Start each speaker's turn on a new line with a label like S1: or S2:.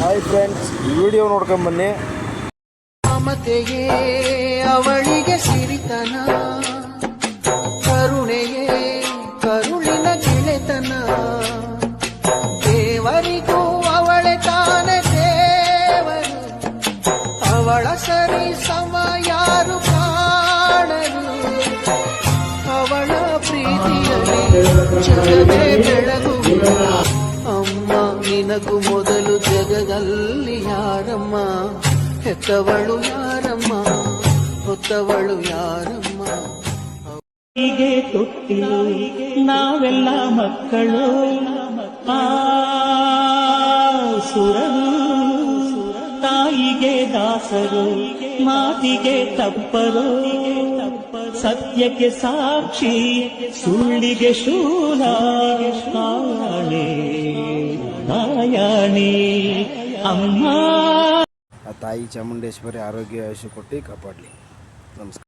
S1: Hi friends, ಈ video ನೋಡ್ಕೊಂಬನ್ನಿ.
S2: ಮಮತೆಯೇ ಅವಳಿಗೆ ಸಿರಿತನ, ಕರುಣೆಯೇ ಕರುಳಿನ ಗೆಳೆತನ, ದೇವರಿಗೂ ಅವಳೆ ತಾನೆ ದೇವರು, ಅವಳ ಸರಿ ಸಮ ಯಾರು ಕಾಣರು, ಅವಳ ಪ್ರೀತಿಯಲ್ಲಿ ಜಗವೇ ಬೆಳಗು. ಅಮ್ಮ ನಿನಗೂ ಮೊದಲು ಜಗದಲ್ಲಿ ಯಾರಮ್ಮ, ಹೆತ್ತವಳು ಯಾರಮ್ಮ, ಹೊತ್ತವಳು ಯಾರಮ್ಮ.
S3: ಹೀಗೆ ತೊಟ್ಟಿಲು ನಾವೆಲ್ಲ ಮಕ್ಕಳು, ಸುರರು ತಾಯಿಗೆ ದಾಸರು, ಮಾತಿಗೆ ತಪ್ಪರು, ಸತ್ಯಕ್ಕೆ ಸಾಕ್ಷಿ ಸುಳ್ಳಿಗೆ ಶೂಲ, ನಾಯಾಣಿ ಅಮ್ಮ.
S1: ಆ ತಾಯಿ ಚಾಮುಂಡೇಶ್ವರಿ ಆರೋಗ್ಯ ಆಯುಷ್ಯ ಕೊಟ್ಟು ಕಾಪಾಡಲಿ. ನಮಸ್ಕಾರ.